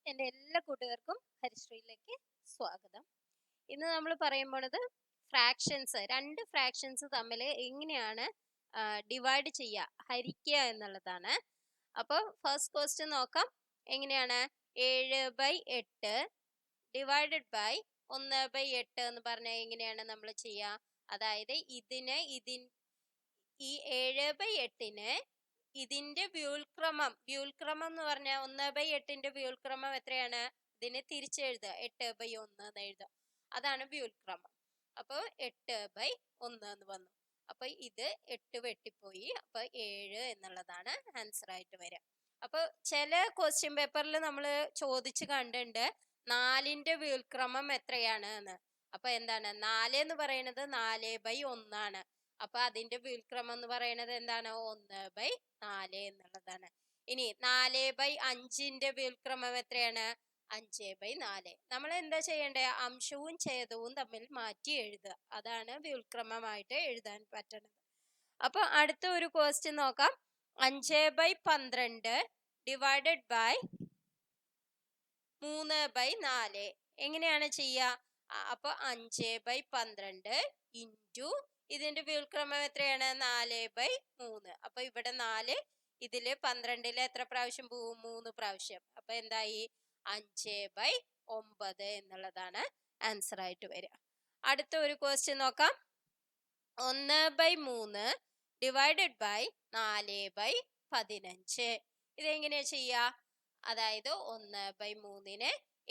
എൻ്റെ എല്ലാ കൂട്ടുകാർക്കും ഹരിശ്രീയിലേക്ക് സ്വാഗതം. ഇന്ന് നമ്മൾ പറയാൻ പോണത് ഫ്രാക്ഷൻസ്, രണ്ട് ഫ്രാക്ഷൻസ് തമ്മിൽ എങ്ങനെയാണ് ഡിവൈഡ് ചെയ്യുക, ഹരിക്കുക എന്നുള്ളതാണ്. അപ്പോൾ ഫസ്റ്റ് ക്വസ്റ്റ്യൻ നോക്കാം. എങ്ങനെയാണ് 7/8 ഡിവൈഡഡ് ബൈ 1/8 എന്ന് പറഞ്ഞാൽ എങ്ങനെയാണ് നമ്മൾ ചെയ്യുക? അതായത് ഈ 7/8 ഇതിന്റെ വ്യുൽക്രമം എന്ന് പറഞ്ഞാൽ 1/8 വ്യുൽക്രമം എത്രയാണ്? ഇതിനെ തിരിച്ചെഴുതുക, 8/1 എന്ന് എഴുതുക. അതാണ് വ്യുൽക്രമം. അപ്പൊ 8/1 എന്ന് വന്നു. അപ്പൊ ഇത് 8 വെട്ടിപ്പോയി. അപ്പൊ 7 എന്നുള്ളതാണ് ആൻസർ ആയിട്ട് വരിക. അപ്പൊ ചില ക്വസ്റ്റ്യൻ പേപ്പറിൽ നമ്മൾ ചോദിച്ചു കണ്ടിട്ടുണ്ട് 4ന്റെ വ്യുൽക്രമം എത്രയാണ് എന്ന്. അപ്പൊ എന്താണ് 4 എന്ന് പറയുന്നത് 4/1 ആണ്. അപ്പൊ അതിന്റെ വ്യുൽക്രമം എന്ന് പറയുന്നത് എന്താണ്? 1/4 എന്നുള്ളതാണ്. ഇനി 4/5ന്റെ വ്യുൽക്രമം എത്രയാണ്? 5/4. നമ്മൾ എന്താ ചെയ്യണ്ടേ? അംശവും ഛേദവും തമ്മിൽ മാറ്റി എഴുതുക. അതാണ് വ്യുൽക്രമമായിട്ട് എഴുതാൻ പറ്റുന്നത്. അപ്പൊ അടുത്ത ഒരു ക്വസ്റ്റ്യൻ നോക്കാം. 5/12 ഡിവൈഡഡ് ബൈ 3/4 എങ്ങനെയാണ് ചെയ്യുക? അപ്പൊ 5/12 ഇൻറ്റു ഇതിന്റെ വ്യുൽക്രമം എത്രയാണ്? 4/3. അപ്പൊ ഇവിടെ 4, ഇതില് 12 എത്ര പ്രാവശ്യം പോവും? 3 പ്രാവശ്യം. അപ്പൊ എന്തായി? 5/9 എന്നുള്ളതാണ് ആൻസർ ആയിട്ട് വരിക. അടുത്ത ഒരു ക്വസ്റ്റ്യൻ നോക്കാം. 1/3 ഡിവൈഡഡ് ബൈ 4/15 ഇതെങ്ങനെയാ ചെയ്യുക? അതായത് 1/3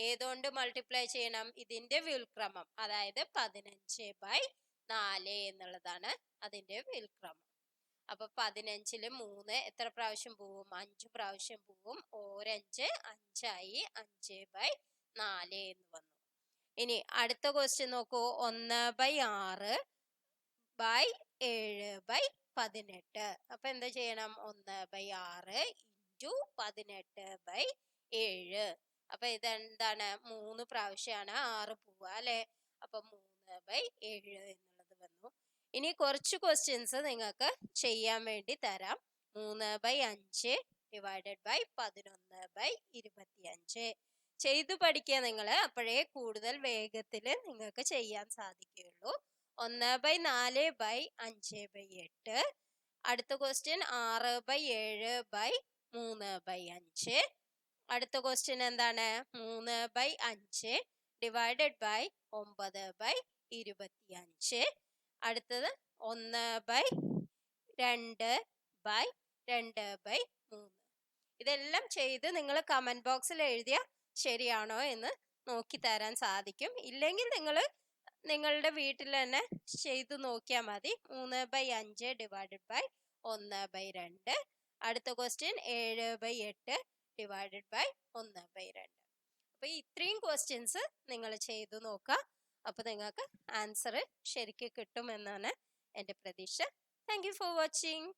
ഏതുകൊണ്ട് മൾട്ടിപ്ലൈ ചെയ്യണം? ഇതിന്റെ വ്യുൽക്രമം, അതായത് 15/4 എന്നുള്ളതാണ് അതിന്റെ വ്യുൽക്രമം. അപ്പൊ 15-ല് 3 എത്ര പ്രാവശ്യം പോവും? 5 പ്രാവശ്യം പോവും. 5 5ആയി, 5/4 എന്ന് വന്നു. ഇനി അടുത്ത ക്വസ്റ്റ്യൻ നോക്കൂ. 1/6 ബൈ 7/18. അപ്പൊ എന്താ ചെയ്യണം? 1/6 ഇൻറ്റു 18/7. അപ്പൊ ഇതെന്താണ്? 3 പ്രാവശ്യമാണ് 6 പോവുക അല്ലെ? അപ്പൊ 3/7 എന്നുള്ളത് വന്നു. ഇനി കുറച്ച് ക്വസ്റ്റ്യൻസ് നിങ്ങൾക്ക് ചെയ്യാൻ വേണ്ടി തരാം. 3/5 ഡിവൈഡഡ് ബൈ 11/25 ചെയ്തു പഠിക്കുക നിങ്ങൾ. അപ്പോഴേ കൂടുതൽ വേഗത്തിൽ നിങ്ങൾക്ക് ചെയ്യാൻ സാധിക്കുകയുള്ളൂ. 1/4/5/8. അടുത്ത ക്വസ്റ്റ്യൻ 6/7/3/5. അടുത്ത ക്വസ്റ്റ്യൻ എന്താണ്? 3/5 ഡിവൈഡഡ് ബൈ 9/25. അടുത്തത് 1/2/2/3. ഇതെല്ലാം ചെയ്ത് നിങ്ങൾ കമന്റ് ബോക്സിൽ എഴുതിയ ശരിയാണോ എന്ന് നോക്കി തരാൻ സാധിക്കും. ഇല്ലെങ്കിൽ നിങ്ങൾ നിങ്ങളുടെ വീട്ടിൽ തന്നെ ചെയ്തു നോക്കിയാൽ മതി. 3/5 ഡിവൈഡഡ് ബൈ 1/2. അടുത്ത ക്വസ്റ്റ്യൻ 7/8 ഡിവൈഡഡ് ബൈ 1/2. അപ്പൊ ഇത്രയും ക്വസ്റ്റ്യൻസ് നിങ്ങൾ ചെയ്തു നോക്കുക. അപ്പൊ നിങ്ങൾക്ക് ആൻസർ ശരിക്കും കിട്ടുമെന്നാണ് എൻ്റെ പ്രതീക്ഷ. Thank you for watching.